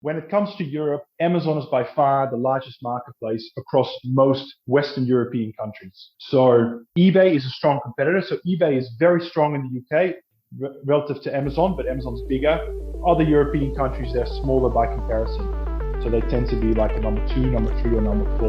When it comes to Europe, Amazon is by far the largest marketplace across most Western European countries. So eBay is a strong competitor. So eBay is very strong in the UK relative to Amazon, but Amazon's bigger. Other European countries, they're smaller by comparison. So they tend to be like a number 2, number 3, or number 4.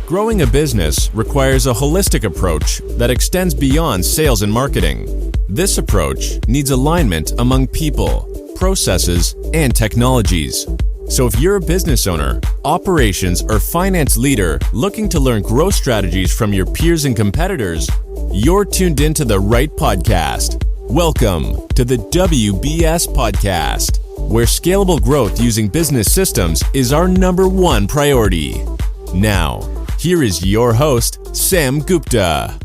Growing a business requires a holistic approach that extends beyond sales and marketing. This approach needs alignment among people, processes, and technologies. So if you're a business owner, operations, or finance leader looking to learn growth strategies from your peers and competitors, you're tuned into the right podcast. Welcome to the WBS Podcast, where scalable growth using business systems is our number one priority. Now, here is your host, Sam Gupta.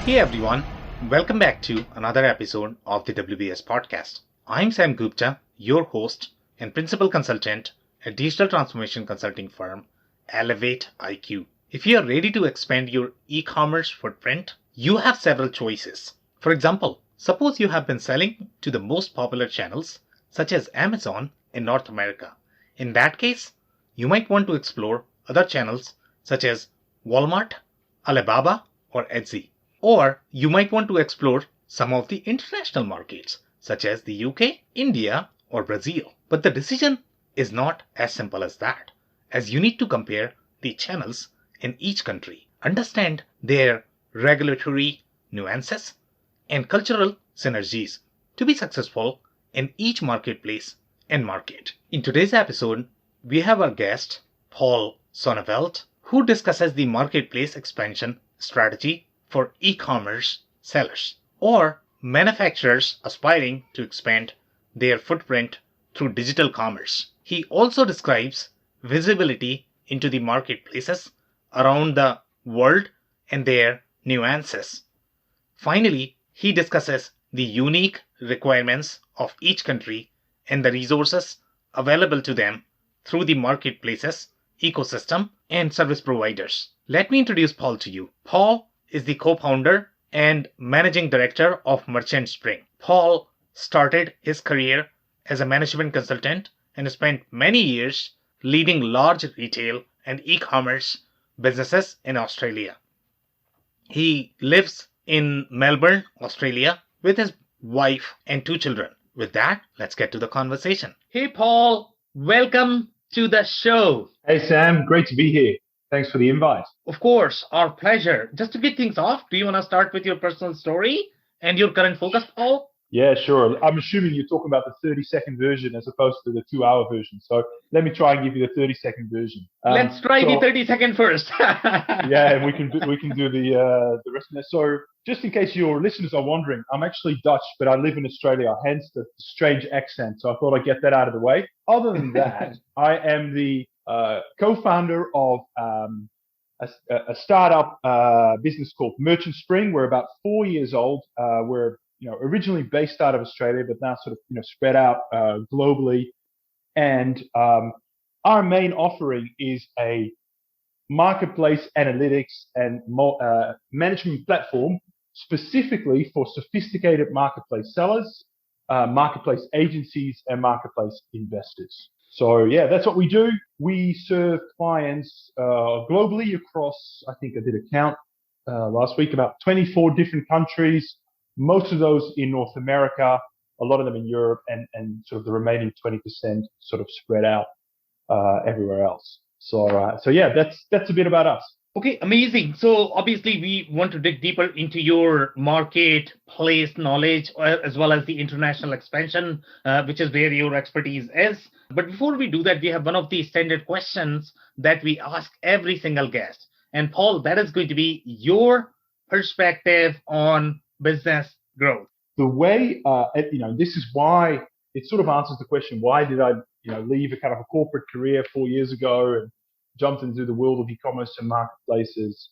Hey everyone, welcome back to another episode of the WBS Podcast. I'm Sam Gupta, your host and principal consultant at digital transformation consulting firm Elevate IQ. If you are ready to expand your e-commerce footprint, you have several choices. For example, suppose you have been selling to the most popular channels such as Amazon in North America. In that case, you might want to explore other channels such as Walmart, Alibaba, or Etsy. Or you might want to explore some of the international markets such as the UK, India, or Brazil. But the decision is not as simple as that, as you need to compare the channels in each country, understand their regulatory nuances and cultural synergies to be successful in each marketplace and market. In today's episode, we have our guest, Paul Sonneveld, who discusses the marketplace expansion strategy for e-commerce sellers or manufacturers aspiring to expand their footprint through digital commerce. He also describes visibility into the marketplaces around the world and their nuances. Finally, he discusses the unique requirements of each country and the resources available to them through the marketplaces, ecosystem, and service providers. Let me introduce Paul to you. Paul is the co-founder and managing director of Merchant Spring. Paul started his career as a management consultant and spent many years leading large retail and e-commerce businesses in Australia. He lives in Melbourne, Australia, with his wife and 2 children. With that, let's get to the conversation. Hey, Paul, welcome to the show. Hey, Sam, great to be here. Thanks for the invite. Of course, our pleasure. Just to kick things off, do you want to start with your personal story and your current focus, Paul? Yeah, sure. I'm assuming you're talking about the 30-second version as opposed to the 2-hour version. So let me try and give you the 30-second version. Let's try the 30-second first. Yeah, and we can do the rest of that. So just in case your listeners are wondering, I'm actually Dutch, but I live in Australia, hence the strange accent. So I thought I'd get that out of the way. Other than that, I am the co-founder of a startup business called Merchant Spring. We're about 4 years old. We're originally based out of Australia, but now sort of spread out globally. And our main offering is a marketplace analytics and management platform specifically for sophisticated marketplace sellers, marketplace agencies, and marketplace investors. So yeah, that's what we do. We serve clients globally across, I think I did a count last week, about 24 different countries, most of those in North America, a lot of them in Europe, and sort of the remaining 20% sort of spread out everywhere else. So yeah, that's a bit about us. Okay, amazing. So obviously we want to dig deeper into your marketplace knowledge as well as the international expansion, which is where your expertise is. But before we do that, we have one of the standard questions that we ask every single guest. And Paul, that is going to be your perspective on business growth. The way, this is why it sort of answers the question, why did I, leave a kind of a corporate career 4 years ago and jumped into the world of e-commerce and marketplaces.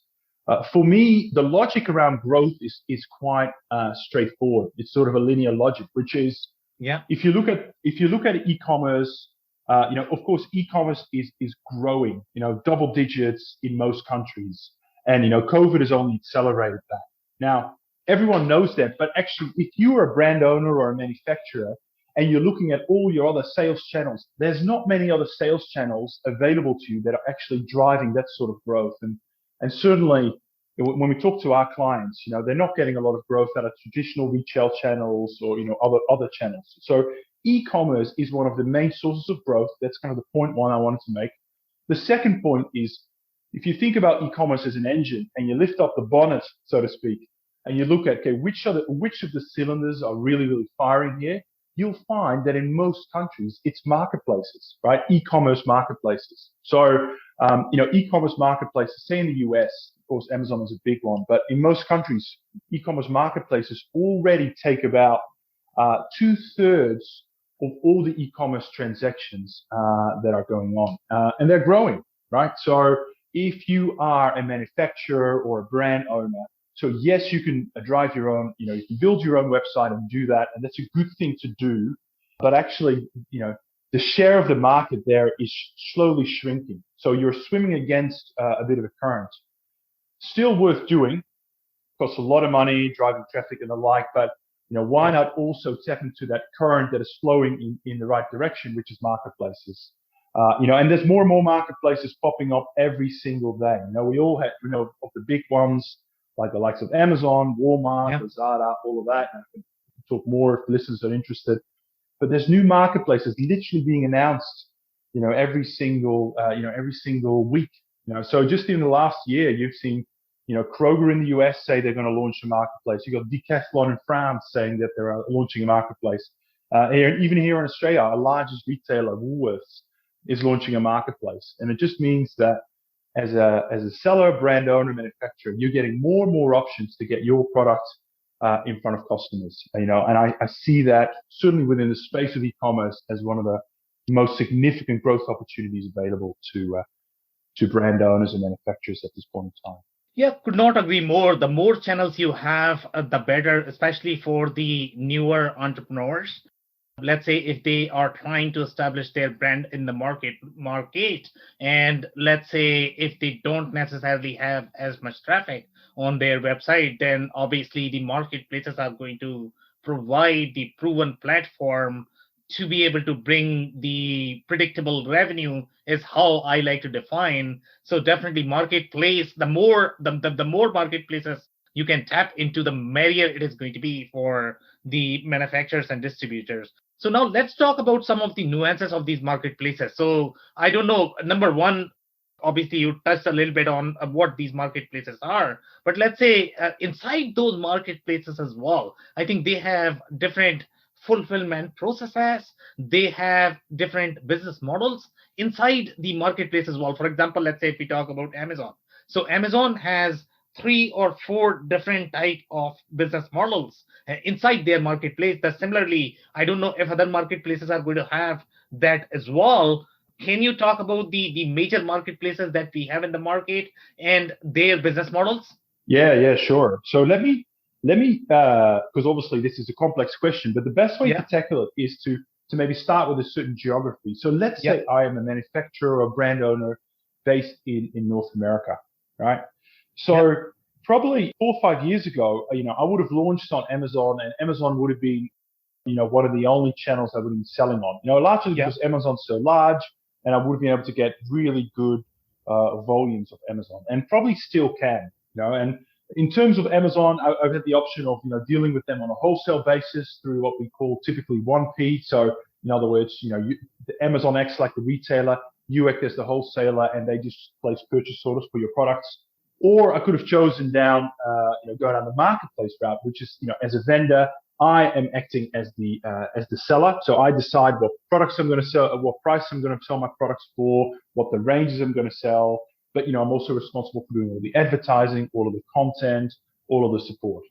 For me, the logic around growth is quite straightforward. It's sort of a linear logic, which is, if you look at e-commerce, of course, e-commerce is growing, double digits in most countries, and COVID has only accelerated that. Now, everyone knows that, but actually, if you are a brand owner or a manufacturer and you're looking at all your other sales channels, there's not many other sales channels available to you that are actually driving that sort of growth. And certainly when we talk to our clients, they're not getting a lot of growth out of traditional retail channels or, other channels. So e-commerce is one of the main sources of growth. That's kind of the point one I wanted to make. The second point is, if you think about e-commerce as an engine and you lift up the bonnet, so to speak, and you look at, okay, which of the cylinders are really, really firing here, you'll find that in most countries, it's marketplaces, right? E-commerce marketplaces. So, e-commerce marketplaces, say in the US, of course, Amazon is a big one, but in most countries, e-commerce marketplaces already take about 2/3 of all the e-commerce transactions that are going on, and they're growing, right? So if you are a manufacturer or a brand owner, so yes, you can drive your own, you can build your own website and do that, and that's a good thing to do. But actually, the share of the market there is slowly shrinking. So you're swimming against a bit of a current. Still worth doing, costs a lot of money, driving traffic and the like, but why not also tap into that current that is flowing in the right direction, which is marketplaces. And there's more and more marketplaces popping up every single day. We all have, of the big ones, like the likes of Amazon, Walmart, Lazada, all of that. And I can talk more if listeners are interested. But there's new marketplaces literally being announced, every single week. So just in the last year, you've seen, Kroger in the US say they're going to launch a marketplace. You've got Decathlon in France saying that they're launching a marketplace. Even here in Australia, our largest retailer, Woolworths, is launching a marketplace. And it just means that as a seller, brand owner, manufacturer, you're getting more and more options to get your product in front of customers. And I see that certainly within the space of e-commerce as one of the most significant growth opportunities available to brand owners and manufacturers at this point in time. Yeah, could not agree more. The more channels you have, the better, especially for the newer entrepreneurs. Let's say if they are trying to establish their brand in the market, and let's say if they don't necessarily have as much traffic on their website, then obviously the marketplaces are going to provide the proven platform to be able to bring the predictable revenue, is how I like to define. So definitely marketplace, the more marketplaces you can tap into, the merrier it is going to be for the manufacturers and distributors. So now let's talk about some of the nuances of these marketplaces. So I don't know, number one, obviously you touched a little bit on what these marketplaces are, but let's say inside those marketplaces as well, I think they have different fulfillment processes. They have different business models inside the marketplace as well. For example, let's say if we talk about Amazon. So Amazon has 3 or 4 different type of business models inside their marketplace. That similarly, I don't know if other marketplaces are going to have that as well. Can you talk about the major marketplaces that we have in the market and their business models? Yeah, sure. So let me, because obviously this is a complex question, but the best way to tackle it is to maybe start with a certain geography. So let's say I am a manufacturer or brand owner based in North America, right? So probably 4 or 5 years ago, I would have launched on Amazon, and Amazon would have been, one of the only channels I would have been selling on. Largely because Amazon's so large, and I would have been able to get really good volumes of Amazon, and probably still can. And in terms of Amazon, I've had the option of dealing with them on a wholesale basis through what we call typically 1P. So in other words, Amazon acts like the retailer, you act as the wholesaler, and they just place purchase orders for your products. Or I could have chosen go down the marketplace route, which is as a vendor, I am acting as the seller. So I decide what products I'm going to sell, at what price I'm going to sell my products for, what the ranges I'm going to sell. But I'm also responsible for doing all the advertising, all of the content, all of the support.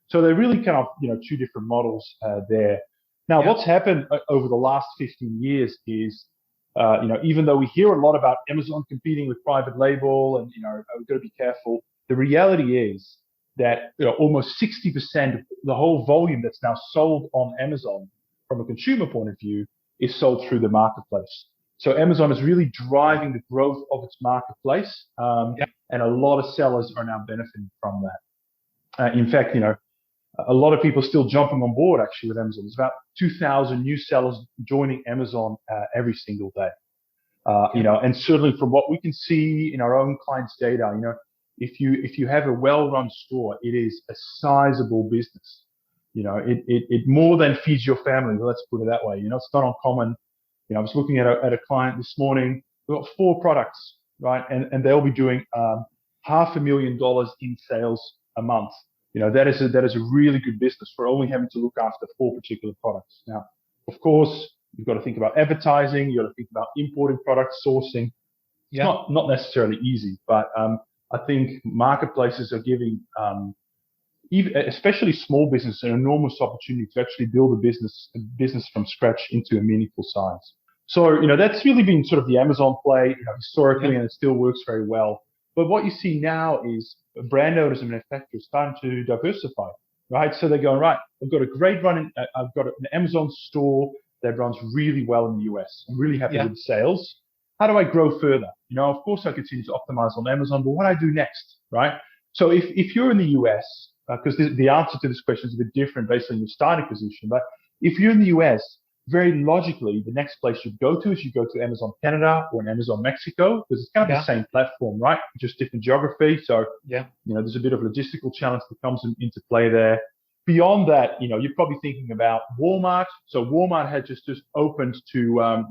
So they're really kind of 2 different models there. Now, what's happened over the last 15 years is even though we hear a lot about Amazon competing with private label, and we've got to be careful, the reality is that almost 60% of the whole volume that's now sold on Amazon from a consumer point of view is sold through the marketplace. So Amazon is really driving the growth of its marketplace, and a lot of sellers are now benefiting from that. In fact, a lot of people still jumping on board actually with Amazon. There's about 2,000 new sellers joining Amazon every single day. And certainly from what we can see in our own clients' data, if you have a well-run store, it is a sizable business. It more than feeds your family. Let's put it that way. It's not uncommon. I was looking at a client this morning. We've got 4 products, right? And they'll be doing $500,000 in sales a month. That is a really good business for only having to look after 4 particular products. Now, of course, you've got to think about advertising. You've got to think about importing products, sourcing. It's not necessarily easy, but I think marketplaces are giving especially small business an enormous opportunity to actually build a business from scratch into a meaningful size. So, that's really been sort of the Amazon play, historically, and it still works very well. But what you see now is brand owners and manufacturers starting to diversify, right? So they're going, right, I've got a great run. I've got an Amazon store that runs really well in the US. I'm really happy with the sales. How do I grow further? Of course, I continue to optimize on Amazon, but what do I do next, right? So if you're in the US, because the answer to this question is a bit different based on your starting position, but if you're in the US, very logically, the next place you go to is you go to Amazon Canada or Amazon Mexico, because it's kind of the same platform, right? Just different geography. So, there's a bit of logistical challenge that comes into play there. Beyond that, you're probably thinking about Walmart. So Walmart had just opened to,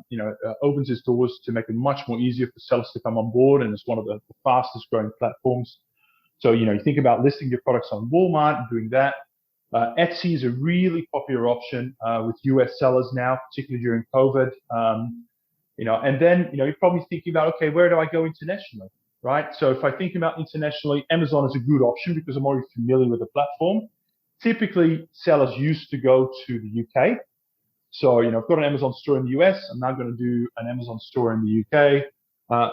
opens its doors to make it much more easier for sellers to come on board, and it's one of the fastest growing platforms. So, you think about listing your products on Walmart and doing that. Etsy is a really popular option with US sellers now, particularly during COVID. And then, you're probably thinking about, okay, where do I go internationally, right? So if I think about internationally, Amazon is a good option because I'm already familiar with the platform. Typically, sellers used to go to the UK. So, I've got an Amazon store in the US. I'm now going to do an Amazon store in the UK.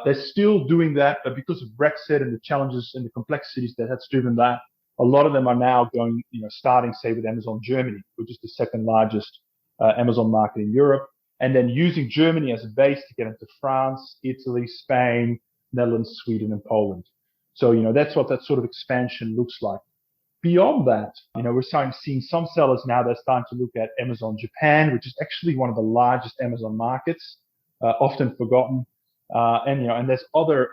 They're still doing that, but because of Brexit and the challenges and the complexities that's driven that, a lot of them are now going, starting, say, with Amazon Germany, which is the second largest Amazon market in Europe, and then using Germany as a base to get into France, Italy, Spain, Netherlands, Sweden, and Poland. So, that's what that sort of expansion looks like. Beyond that, we're seeing some sellers now, they're starting to look at Amazon Japan, which is actually one of the largest Amazon markets, often forgotten. And there's other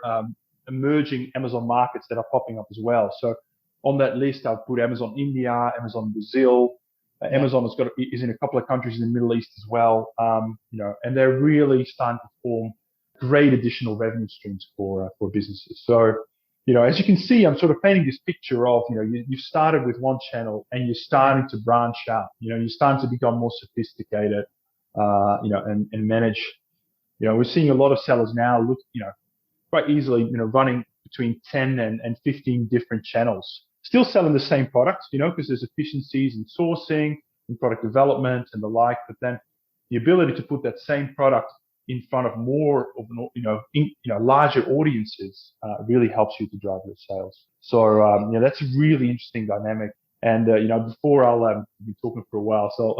emerging Amazon markets that are popping up as well. So on that list, I've put Amazon India, Amazon Brazil. Amazon is in a couple of countries in the Middle East as well. And they're really starting to form great additional revenue streams for businesses. So, as you can see, I'm sort of painting this picture of, you started with one channel and you're starting to branch out. You're starting to become more sophisticated, and manage. We're seeing a lot of sellers now look, quite easily, running between 10 and 15 different channels, still selling the same products, because there's efficiencies in sourcing, in product development and the like. But then the ability to put that same product in front of more of larger audiences really helps you to drive your sales. So that's a really interesting dynamic. And before I'll be talking for a while, so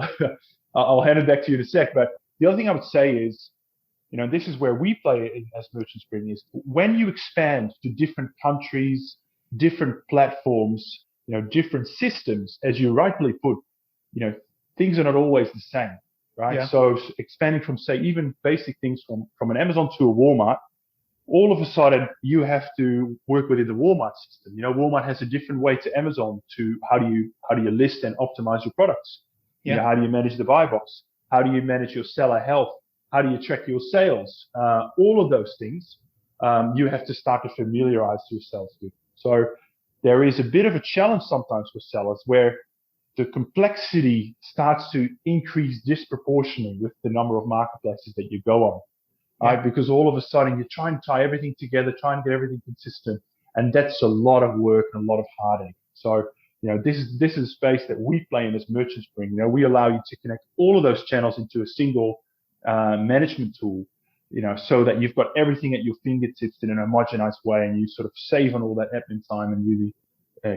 I'll hand it back to you in a sec. But the other thing I would say is, this is where we play as Merchant Spring, is when you expand to different countries, different platforms, different systems, as you rightly put, things are not always the same. Right. Yeah. So expanding from, say, even basic things from an Amazon to a Walmart, all of a sudden you have to work within the Walmart system. Walmart has a different way to Amazon to how do you list and optimize your products? Yeah. How do you manage the buy box? How do you manage your seller health? How do you track your sales? All of those things you have to start to familiarize yourself with. So there is a bit of a challenge sometimes for sellers where the complexity starts to increase disproportionately with the number of marketplaces that you go on, right? Because all of a sudden you're trying to tie everything together, trying to get everything consistent, and that's a lot of work and a lot of heartache. So, this is a space that we play in as Merchant Spring. We allow you to connect all of those channels into a single management tool, so that you've got everything at your fingertips in an homogenized way, and you sort of save on all that admin time and really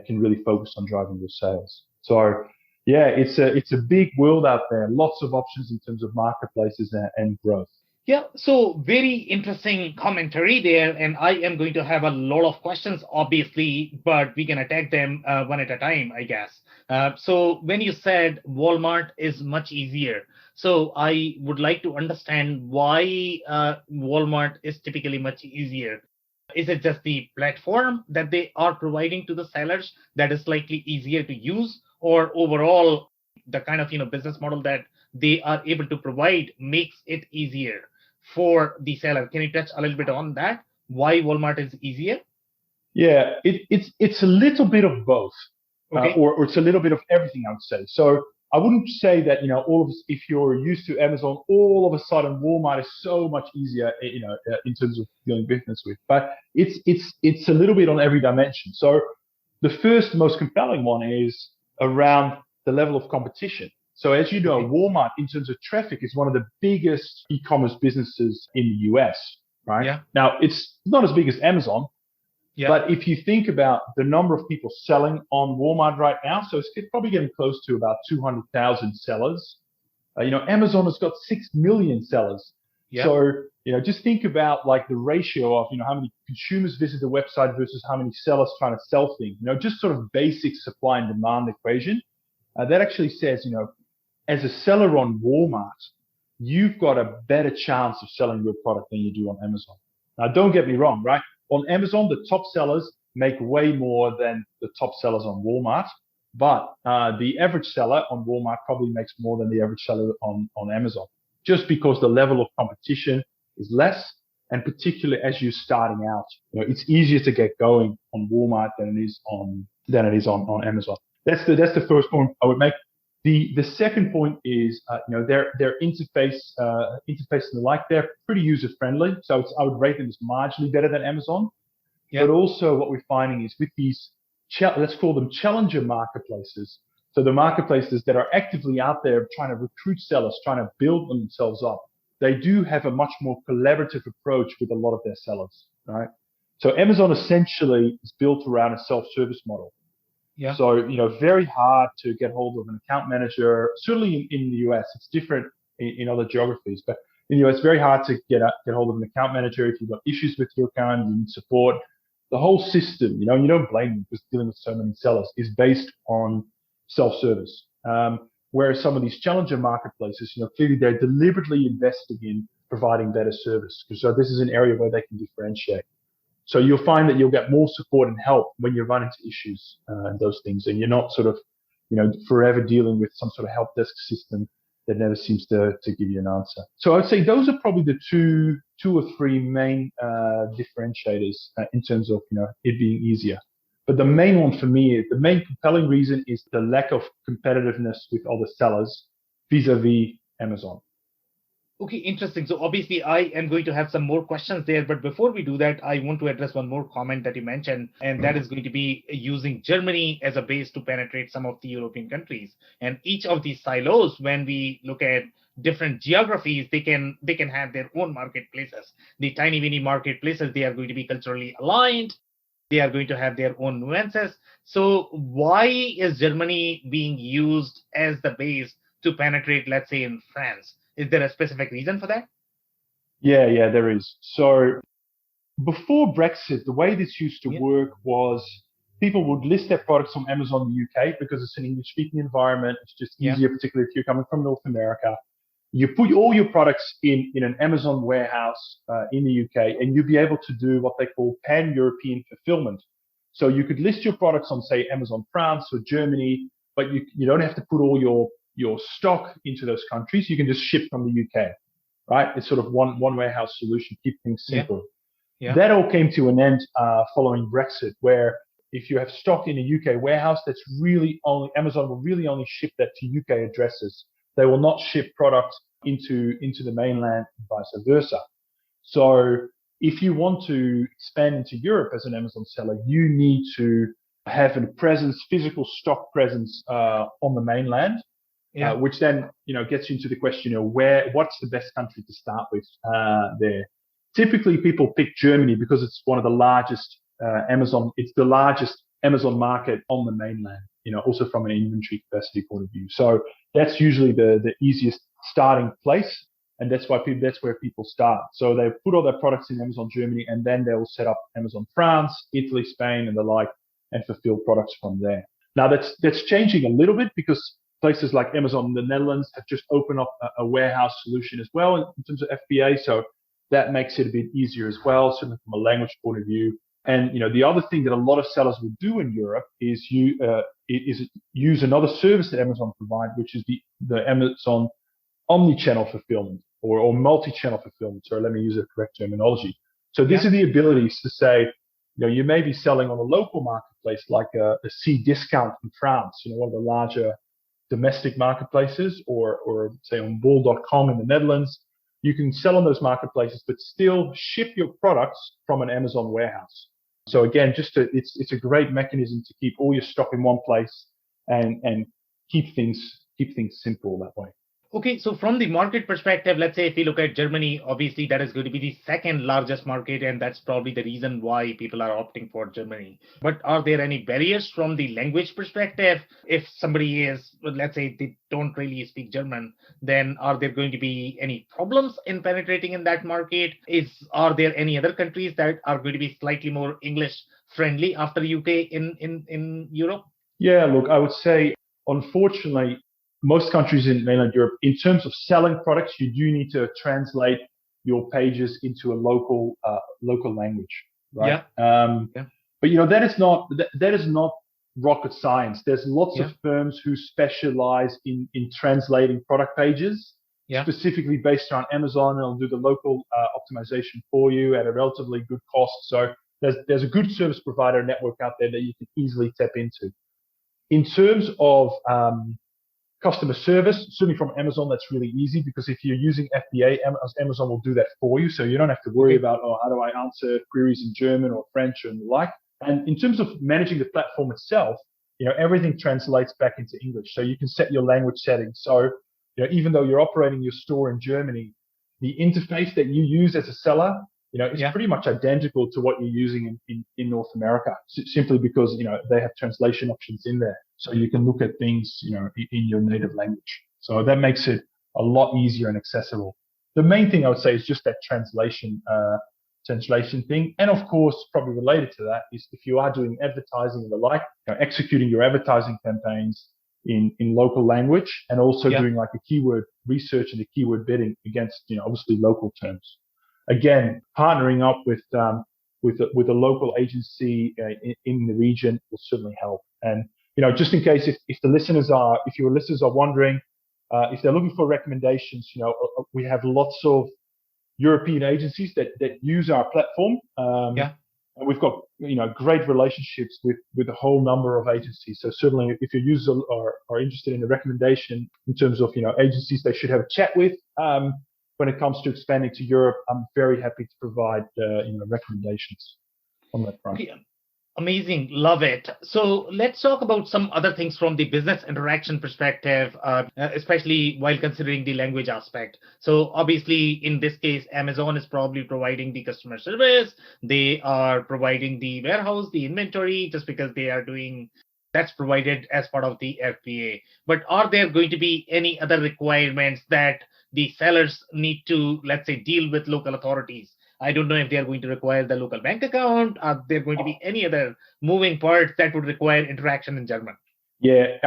can really focus on driving your sales. So, it's a big world out there. Lots of options in terms of marketplaces and growth. Yeah, so very interesting commentary there. And I am going to have a lot of questions, obviously, but we can attack them one at a time, I guess. So when you said Walmart is much easier, so I would like to understand why Walmart is typically much easier. Is it just the platform that they are providing to the sellers that is slightly easier to use, or overall the kind of business model that they are able to provide makes it easier for the seller? Can you touch a little bit on that? Why Walmart is easier? Yeah, it's a little bit of both, Okay. or it's a little bit of everything, I would say. So I wouldn't say that all of us, if you're used to Amazon, all of a sudden Walmart is so much easier, in terms of doing business with. But it's a little bit on every dimension. So the first most compelling one is around the level of competition. So as you know, Okay. Walmart in terms of traffic is one of the biggest e-commerce businesses in the US, right? Yeah. Now it's not as big as Amazon, Yeah. but if you think about the number of people selling on Walmart right now, so it's probably getting close to about 200,000 sellers. Amazon has got 6 million sellers. Yeah. So, just think about like the ratio of, how many consumers visit the website versus how many sellers trying to sell things, just sort of basic supply and demand equation. That actually says, as a seller on Walmart, you've got a better chance of selling your product than you do on Amazon. Now, don't get me wrong, right? On Amazon, the top sellers make way more than the top sellers on Walmart, but the average seller on Walmart probably makes more than the average seller on Amazon, just because the level of competition is less, and particularly as you're starting out, it's easier to get going on Walmart than it is on Amazon. That's the first point I would make. The second point is, their interface and the like, they're pretty user friendly. So I would rate them as marginally better than Amazon. Yeah. But also what we're finding is with these, let's call them challenger marketplaces. So the marketplaces that are actively out there trying to recruit sellers, trying to build themselves up, they do have a much more collaborative approach with a lot of their sellers, right? So Amazon essentially is built around a self-service model. Yeah. So, very hard to get hold of an account manager. Certainly in the US, it's different in other geographies, but in the US, very hard to get hold of an account manager. If you've got issues with your account, you need support. The whole system, and you don't blame them because dealing with so many sellers, is based on self-service. Whereas some of these challenger marketplaces, clearly they're deliberately investing in providing better service. So this is an area where they can differentiate. So you'll find that you'll get more support and help when you run into issues and those things, and you're not sort of, forever dealing with some sort of help desk system that never seems to give you an answer. So I'd say those are probably the two or three main differentiators in terms of it being easier. But the main one for me, the main compelling reason is the lack of competitiveness with other sellers vis-a-vis Amazon. Okay, interesting. So obviously, I am going to have some more questions there. But before we do that, I want to address one more comment that you mentioned, and that is going to be using Germany as a base to penetrate some of the European countries. And each of these silos, when we look at different geographies, they can have their own marketplaces. The tiny mini marketplaces, they are going to be culturally aligned. They are going to have their own nuances. So why is Germany being used as the base to penetrate, let's say, in France? Is there a specific reason for that? Yeah, there is. So before Brexit, the way this used to Yeah. work was people would list their products on Amazon in the UK because it's an English-speaking environment. It's just easier, particularly if you're coming from North America. You put all your products in an Amazon warehouse in the UK, and you'd be able to do what they call pan-European fulfillment. So you could list your products on, say, Amazon France or Germany, but you don't have to put all your stock into those countries. You can just ship from the UK, right? It's sort of one warehouse solution, keep things simple. Yeah. That all came to an end following Brexit, where if you have stock in a UK warehouse, that's really only Amazon will really only ship that to UK addresses. They will not ship products into the mainland and vice versa. So if you want to expand into Europe as an Amazon seller, you need to have a presence, physical stock presence on the mainland. Which then gets you into the question of what's the best country to start with there. Typically, people pick Germany because it's one of the largest Amazon. It's the largest Amazon market on the mainland. Also from an inventory capacity point of view. So that's usually the easiest starting place, and that's where people start. So they put all their products in Amazon Germany, and then they will set up Amazon France, Italy, Spain, and the like, and fulfill products from there. Now that's changing a little bit because places like Amazon in the Netherlands have just opened up a warehouse solution as well in terms of FBA. So that makes it a bit easier as well, certainly from a language point of view. And the other thing that a lot of sellers will do in Europe is use another service that Amazon provide, which is the Amazon omni-channel fulfillment or multi-channel fulfillment. So let me use the correct terminology. So this is the ability to say, you may be selling on a local marketplace like a C discount in France, one of the larger domestic marketplaces, or say on bol.com in the Netherlands. You can sell on those marketplaces, but still ship your products from an Amazon warehouse. So again, it's a great mechanism to keep all your stock in one place and keep things simple that way. Okay, so from the market perspective, let's say if we look at Germany, obviously that is going to be the second largest market, and that's probably the reason why people are opting for Germany. But are there any barriers from the language perspective? If somebody is, let's say they don't really speak German, then are there going to be any problems in penetrating in that market? Are there any other countries that are going to be slightly more English friendly after UK in Europe? Yeah, look, I would say, unfortunately, most countries in mainland Europe, in terms of selling products, you do need to translate your pages into a local language, right? But that is not rocket science. There's lots of firms who specialize in translating product pages, specifically based around Amazon, and they'll do the local optimization for you at a relatively good cost. So there's a good service provider network out there that you can easily tap into. In terms of customer service, certainly from Amazon, that's really easy because if you're using FBA, Amazon will do that for you. So you don't have to worry about, how do I answer queries in German or French and the like. And in terms of managing the platform itself, everything translates back into English. So you can set your language settings. So, even though you're operating your store in Germany, the interface that you use as a seller, is pretty much identical to what you're using in North America, simply because, they have translation options in there. So you can look at things, in your native language. So that makes it a lot easier and accessible. The main thing I would say is just that translation thing. And of course, probably related to that is if you are doing advertising and the like, executing your advertising campaigns in local language and also doing like a keyword research and a keyword bidding against, obviously local terms. Again, partnering up with a local agency in the region will certainly help. And just in case if your listeners are wondering if they're looking for recommendations, we have lots of European agencies that use our platform. And we've got great relationships with a whole number of agencies. So certainly, if your users are interested in a recommendation in terms of agencies they should have a chat with. When it comes to expanding to Europe, I'm very happy to provide recommendations on that front. Yeah. Amazing. Love it. So let's talk about some other things from the business interaction perspective, especially while considering the language aspect. So obviously, in this case, Amazon is probably providing the customer service. They are providing the warehouse, the inventory, just because they are doing that's provided as part of the FBA. But are there going to be any other requirements that the sellers need to, let's say, deal with local authorities? I don't know if they are going to require the local bank account. Are there going to be any other moving parts that would require interaction in German? Yeah,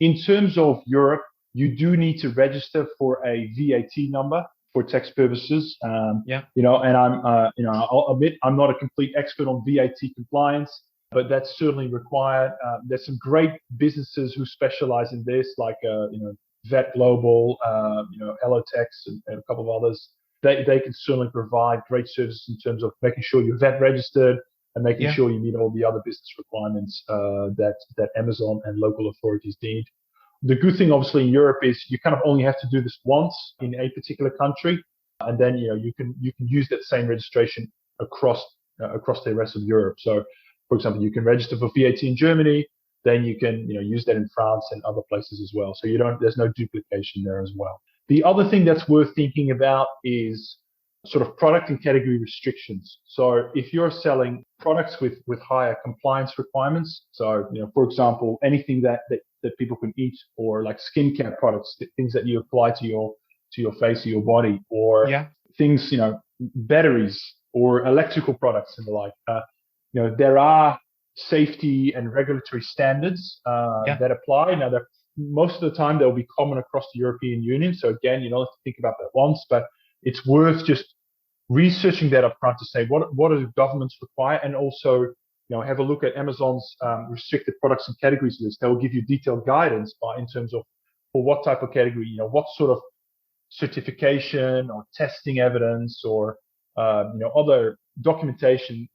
in terms of Europe, you do need to register for a VAT number for tax purposes. And I'll admit I'm not a complete expert on VAT compliance, but that's certainly required. There's some great businesses who specialize in this, like VAT Global, Elotex, and a couple of others. They can certainly provide great services in terms of making sure you're VAT registered and making sure you meet all the other business requirements that Amazon and local authorities need. The good thing, obviously, in Europe is you kind of only have to do this once in a particular country, and then you can use that same registration across the rest of Europe. So, for example, you can register for VAT in Germany, then you can use that in France and other places as well. So there's no duplication there as well. The other thing that's worth thinking about is sort of product and category restrictions. So if you're selling products with higher compliance requirements, so for example, anything that people can eat, or like skincare products, things that you apply to your face or your body, or things batteries or electrical products and the like. There are safety and regulatory standards that apply. Now, most of the time they'll be common across the European Union. So again, you don't have to think about that once, but it's worth just researching that up front to say what do governments require, and also have a look at Amazon's restricted products and categories list. They will give you detailed guidance in terms of for what type of category, what sort of certification or testing evidence or other documentation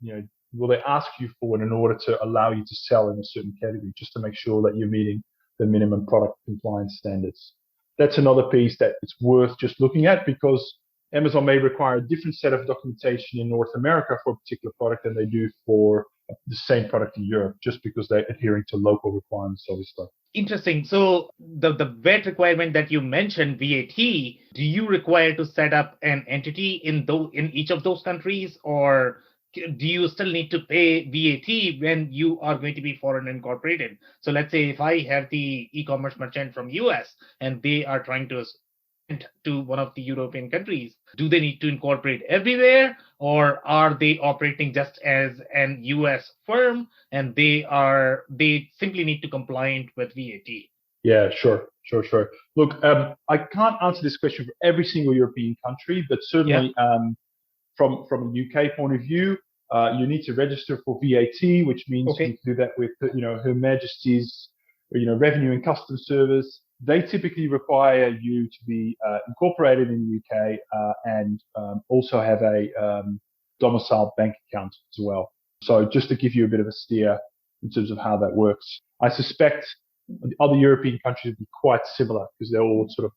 will they ask you for in order to allow you to sell in a certain category, just to make sure that you're meeting the minimum product compliance standards. That's another piece that it's worth just looking at, because Amazon may require a different set of documentation in North America for a particular product than they do for the same product in Europe, just because they're adhering to local requirements, obviously. Interesting. So the VAT requirement that you mentioned, VAT, do you require to set up an entity in each of those countries, or do you still need to pay VAT when you are going to be foreign incorporated? So let's say if I have the e-commerce merchant from US and they are trying to one of the European countries, do they need to incorporate everywhere, or are they operating just as an US firm and they simply need to comply with VAT? Yeah, sure. Look, I can't answer this question for every single European country, but certainly from a UK point of view, you need to register for VAT, which means you need to do that with Her Majesty's Revenue and Customs Service. They typically require you to be incorporated in the UK and also have a domiciled bank account as well. So just to give you a bit of a steer in terms of how that works. I suspect the other European countries would be quite similar because they're all sort of,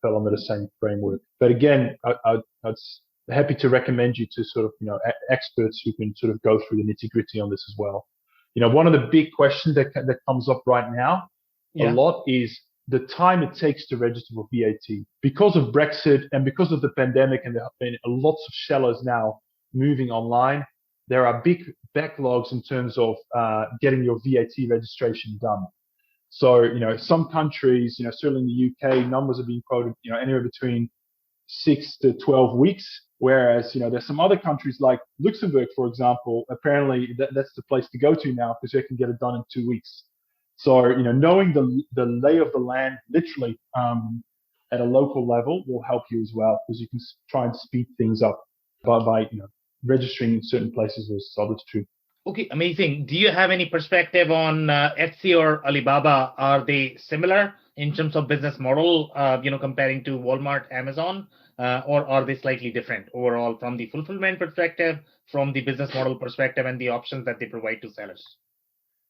fell under the same framework. But again, I'd happy to recommend you to sort of, experts who can sort of go through the nitty-gritty on this as well. One of the big questions that comes up right now a lot is the time it takes to register for VAT. Because of Brexit and because of the pandemic, and there have been lots of sellers now moving online, there are big backlogs in terms of getting your VAT registration done. So, some countries, certainly in the UK, numbers are being quoted, anywhere between 6 to 12 weeks. Whereas, there's some other countries like Luxembourg, for example, apparently that's the place to go to now because they can get it done in 2 weeks. So, knowing the lay of the land literally at a local level will help you as well, because you can try and speed things up by registering in certain places versus others too. Okay, amazing. Do you have any perspective on Etsy or Alibaba? Are they similar in terms of business model, comparing to Walmart, Amazon, or are they slightly different overall from the fulfillment perspective, from the business model perspective, and the options that they provide to sellers?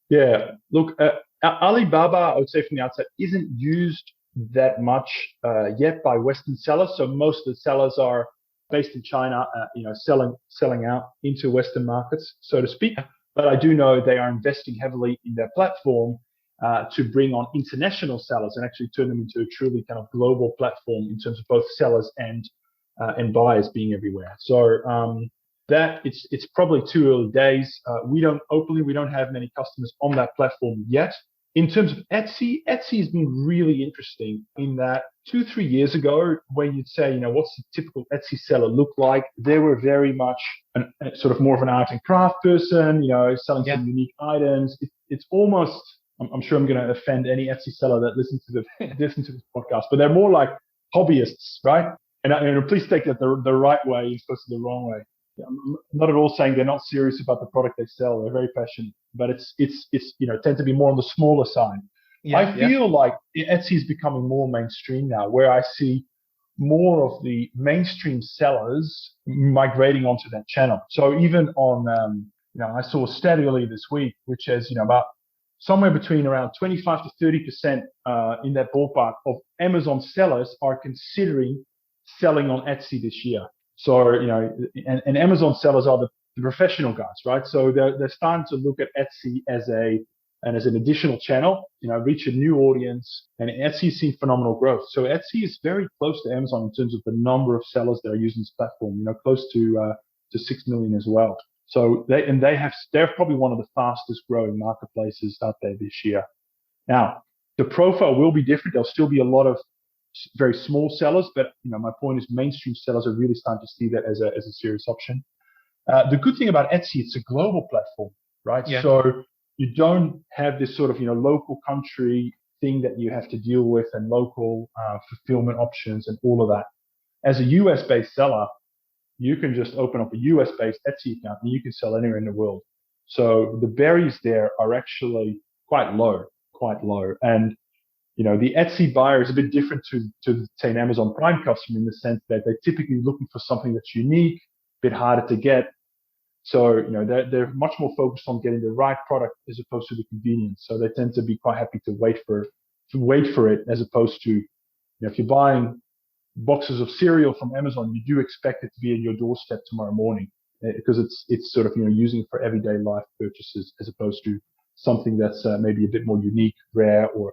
Yeah, look, Alibaba, I would say from the outset, isn't used that much yet by Western sellers. So most of the sellers are based in China, selling out into Western markets, so to speak. But I do know they are investing heavily in their platform to bring on international sellers and actually turn them into a truly kind of global platform in terms of both sellers and buyers being everywhere. So that it's probably too early days. We don't have many customers on that platform yet. In terms of Etsy has been really interesting in that 2-3 years ago, when you'd say, what's the typical Etsy seller look like? They were very much sort of more of an art and craft person, selling some unique items. It's almost, I'm sure I'm going to offend any Etsy seller that listens to this podcast, but they're more like hobbyists, right? And please take that the right way as opposed to the wrong way. I'm not at all saying they're not serious about the product they sell. They're very passionate, but it's tend to be more on the smaller side. I feel like Etsy is becoming more mainstream now, where I see more of the mainstream sellers migrating onto that channel. So even on, I saw a stat earlier this week, which has, about somewhere between around 25 to 30% in that ballpark of Amazon sellers are considering selling on Etsy this year. So, and Amazon sellers are the professional guys, right? So they're starting to look at Etsy as an additional channel, reach a new audience, and Etsy's seen phenomenal growth. So Etsy is very close to Amazon in terms of the number of sellers that are using this platform, close to 6 million as well. So they're probably one of the fastest growing marketplaces out there this year. Now, the profile will be different. There'll still be a lot of very small sellers, but my point is mainstream sellers are really starting to see that as a serious option. The good thing about Etsy, it's a global platform. right? Yeah. So you don't have this sort of, local country thing that you have to deal with and local fulfillment options and all of that. As a US based seller, you can just open up a US based Etsy account and you can sell anywhere in the world. So the barriers there are actually quite low, quite low. And the Etsy buyer is a bit different to say an Amazon Prime customer in the sense that they're typically looking for something that's unique, a bit harder to get. So, they're much more focused on getting the right product as opposed to the convenience. So they tend to be quite happy to wait for it as opposed to, if you're buying boxes of cereal from Amazon, you do expect it to be at your doorstep tomorrow morning because it's sort of, using it for everyday life purchases as opposed to something that's maybe a bit more unique, rare, or,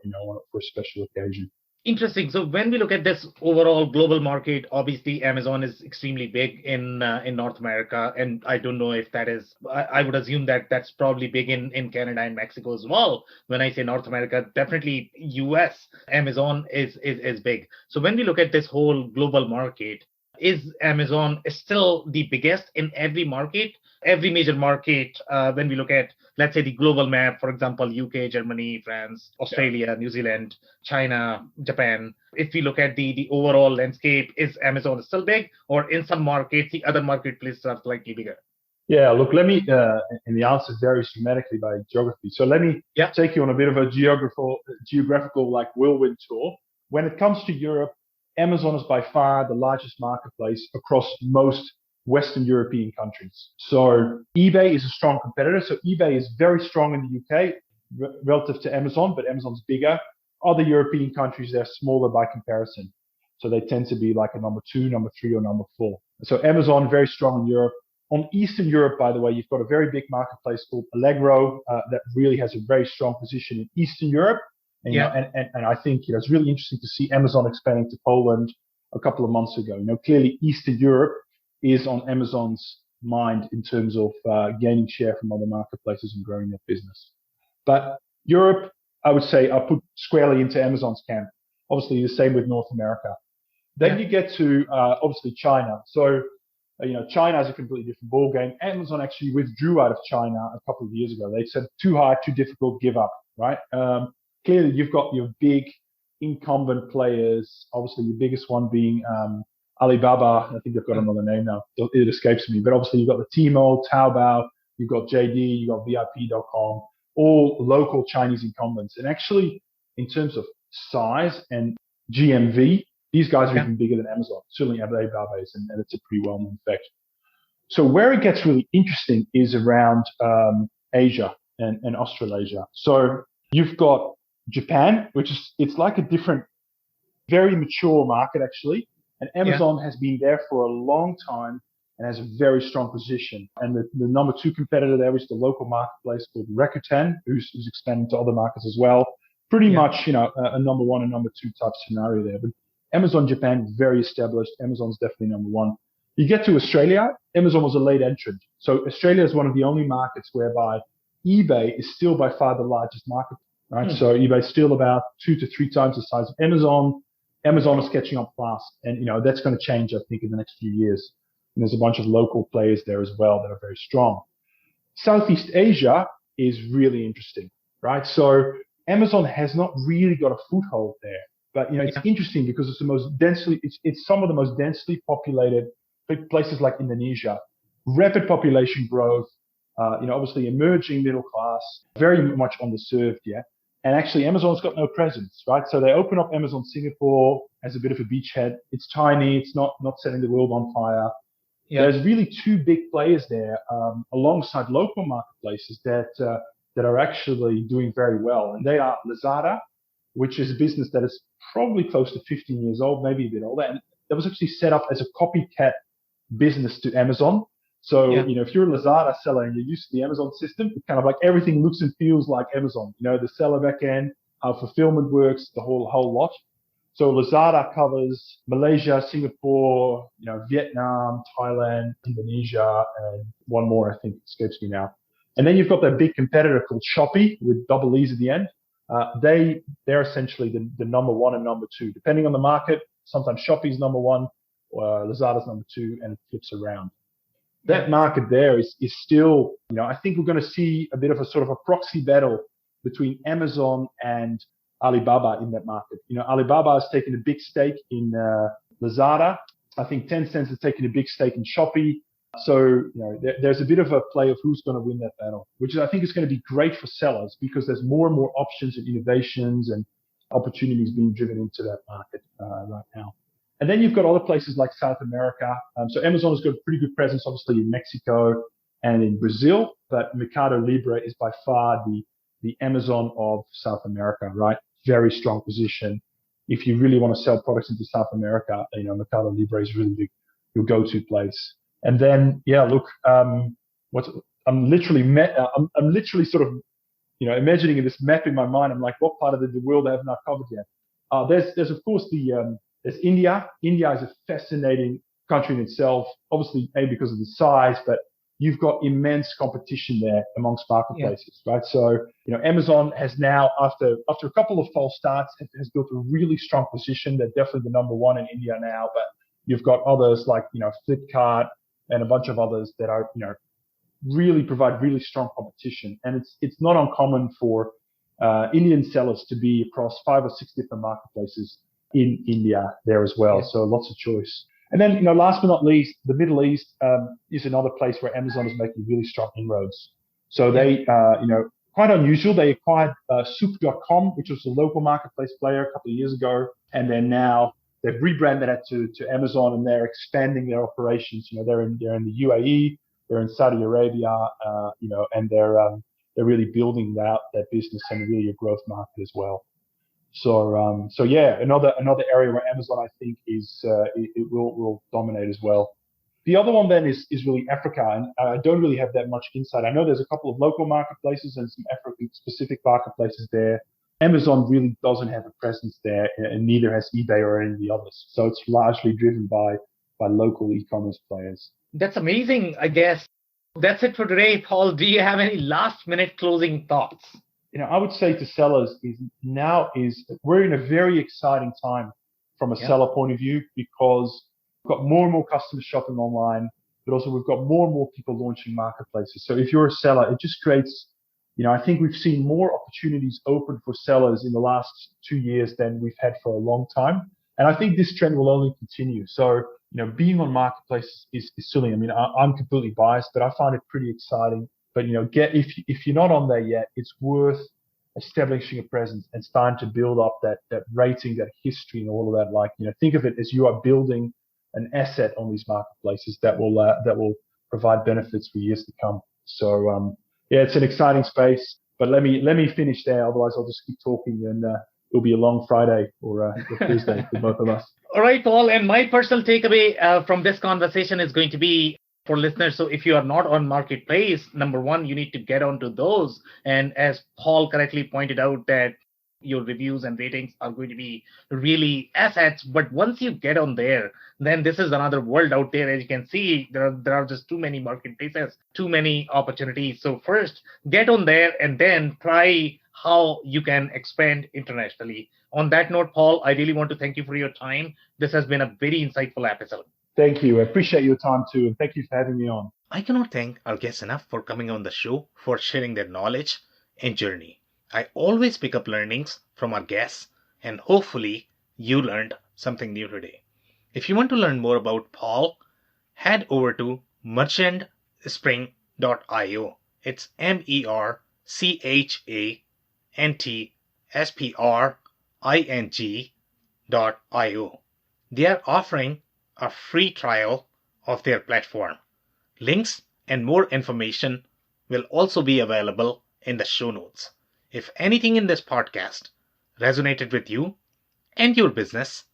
for a special occasion. Interesting. So when we look at this overall global market, obviously Amazon is extremely big in North America, and I don't know if that is. I would assume that that's probably big in Canada and Mexico as well. When I say North America, definitely US Amazon is big. So when we look at this whole global market, is Amazon still the biggest in every market, every major market? When we look at, let's say, the global map, for example, UK, Germany, France, Australia, New Zealand, China, Japan. If we look at the overall landscape, is Amazon still big, or in some markets, the other marketplaces are slightly bigger? Yeah, look, let me, and the answer varies dramatically by geography. So let me take you on a bit of a geographical like whirlwind tour. When it comes to Europe, Amazon is by far the largest marketplace across most Western European countries. So eBay is a strong competitor. So eBay is very strong in the UK relative to Amazon, but Amazon's bigger. Other European countries, they're smaller by comparison. So they tend to be like a number 2, number 3, or number 4. So Amazon, very strong in Europe. On Eastern Europe, by the way, you've got a very big marketplace called Allegro that really has a very strong position in Eastern Europe. And, and I think it's really interesting to see Amazon expanding to Poland a couple of months ago. Clearly Eastern Europe is on Amazon's mind in terms of gaining share from other marketplaces and growing their business. But Europe, I would say, I put squarely into Amazon's camp. Obviously, the same with North America. Then you get to obviously China. So China is a completely different ballgame. Amazon actually withdrew out of China a couple of years ago. They said too hard, too difficult, give up. Right. Clearly, you've got your big incumbent players. Obviously, the biggest one being Alibaba. I think they've got another name now. It escapes me. But obviously, you've got the Tmall, Taobao, you've got JD, you've got VIP.com, all local Chinese incumbents. And actually, in terms of size and GMV, these guys are even bigger than Amazon. Certainly, Alibaba is, and it's a pretty well-known fact. So where it gets really interesting is around Asia and Australasia. So you've got Japan, it's like a different, very mature market actually. And Amazon has been there for a long time and has a very strong position. And the number 2 competitor there is the local marketplace called Rakuten, who's expanding to other markets as well. Pretty much, a number 1 and number 2 type scenario there. But Amazon Japan, very established. Amazon's definitely number 1. You get to Australia, Amazon was a late entrant. So Australia is one of the only markets whereby eBay is still by far the largest market. Right, so eBay's still about 2 to 3 times the size of Amazon. Amazon is catching up fast, and that's going to change, I think, in the next few years. And there's a bunch of local players there as well that are very strong. Southeast Asia is really interesting, right? So Amazon has not really got a foothold there, but it's interesting because it's the most densely, it's some of the most densely populated places like Indonesia, rapid population growth. Obviously emerging middle class, very much underserved yet. And actually, Amazon's got no presence, right? So they open up Amazon Singapore as a bit of a beachhead. It's tiny. It's not setting the world on fire. There's really 2 big players there, alongside local marketplaces that are actually doing very well. And they are Lazada, which is a business that is probably close to 15 years old, maybe a bit older. And that was actually set up as a copycat business to Amazon. So, if you're a Lazada seller and you're used to the Amazon system, it's kind of like everything looks and feels like Amazon. The seller backend, how fulfillment works, the whole lot. So Lazada covers Malaysia, Singapore, Vietnam, Thailand, Indonesia, and one more, I think, escapes me now. And then you've got that big competitor called Shopee with double E's at the end. They're essentially the number 1 and number 2, depending on the market. Sometimes Shopee's number 1, or Lazada's number 2, and it flips around. That market there is still, I think we're going to see a bit of a sort of a proxy battle between Amazon and Alibaba in that market. Alibaba has taken a big stake in Lazada. I think Tencent has taken a big stake in Shopee. So, there's a bit of a play of who's going to win that battle, which I think is going to be great for sellers because there's more and more options and innovations and opportunities being driven into that market right now. And then you've got other places like South America. So Amazon has got a pretty good presence, obviously, in Mexico and in Brazil, but Mercado Libre is by far the Amazon of South America, right? Very strong position. If you really want to sell products into South America, Mercado Libre is really your go-to place. And then, I'm literally sort of, imagining this map in my mind. I'm like, what part of the world I have not covered yet? There's of course there's India. India is a fascinating country in itself, obviously, because of the size, but you've got immense competition there amongst marketplaces, right? So, Amazon has now, after a couple of false starts, has built a really strong position. They're definitely the number one in India now, but you've got others like, Flipkart and a bunch of others that are, really provide really strong competition. And it's not uncommon for Indian sellers to be across 5 or 6 different marketplaces in India there as well. Yeah. So lots of choice. And then, last but not least, the Middle East is another place where Amazon is making really strong inroads. So they, quite unusual. They acquired Soup.com, which was a local marketplace player a couple of years ago. And then now they've rebranded that to Amazon, and they're expanding their operations. They're in the UAE, they're in Saudi Arabia, and they're really building out that business and really a growth market as well. So another area where Amazon, I think, it will dominate as well. The other one then is really Africa, and I don't really have that much insight. I know there's a couple of local marketplaces and some African-specific marketplaces there. Amazon really doesn't have a presence there, and neither has eBay or any of the others. So it's largely driven by local e-commerce players. That's amazing, I guess. That's it for today, Paul. Do you have any last-minute closing thoughts? I would say to sellers we're in a very exciting time from a seller point of view, because we've got more and more customers shopping online, but also we've got more and more people launching marketplaces. So if you're a seller, it just creates, I think we've seen more opportunities open for sellers in the last 2 years than we've had for a long time. And I think this trend will only continue. So, being on marketplaces is silly. I mean, I'm completely biased, but I find it pretty exciting. But, if you're not on there yet, it's worth establishing a presence and starting to build up that rating, that history, and all of that. Like, think of it as you are building an asset on these marketplaces that will provide benefits for years to come. So, it's an exciting space. But let me finish there. Otherwise, I'll just keep talking, and it'll be a long Friday or a Thursday for both of us. All right, Paul. And my personal takeaway from this conversation is going to be, for listeners, so if you are not on marketplace, number one, you need to get onto those. And as Paul correctly pointed out, that your reviews and ratings are going to be really assets. But once you get on there, then this is another world out there. As you can see, there are just too many marketplaces, too many opportunities. So first, get on there and then try how you can expand internationally. On that note, Paul, I really want to thank you for your time. This has been a very insightful episode. Thank you. I appreciate your time too, and thank you for having me on. I cannot thank our guests enough for coming on the show, for sharing their knowledge and journey. I always pick up learnings from our guests, and hopefully you learned something new today. If you want to learn more about Paul, head over to merchantspring.io. It's merchantspring.io. They are offering a free trial of their platform. Links and more information will also be available in the show notes. If anything in this podcast resonated with you and your business,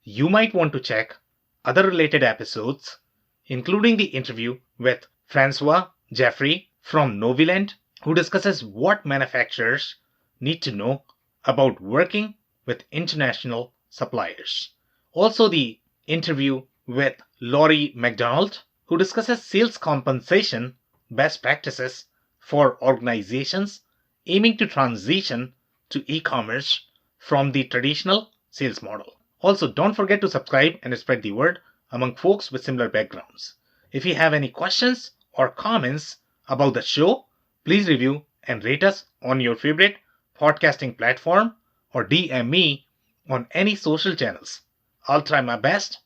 you might want to check other related episodes, including the interview with Francois Jeffrey from Noviland, who discusses what manufacturers need to know about working with international suppliers. Also, the interview with Laurie McDonald, who discusses sales compensation best practices for organizations aiming to transition to e-commerce from the traditional sales model. Also, don't forget to subscribe and spread the word among folks with similar backgrounds. If you have any questions or comments about the show, please review and rate us on your favorite podcasting platform or DM me on any social channels. I'll try my best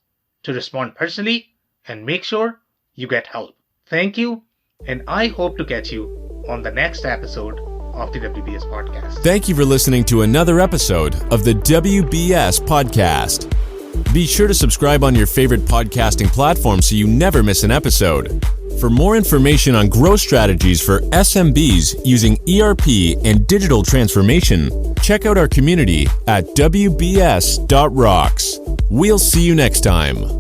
to respond personally and make sure you get help. Thank you, and I hope to catch you on the next episode of the WBS Podcast. Thank you for listening to another episode of the WBS Podcast. Be sure to subscribe on your favorite podcasting platform so you never miss an episode. For more information on growth strategies for SMBs using ERP and digital transformation, check out our community at WBS.rocks. We'll see you next time.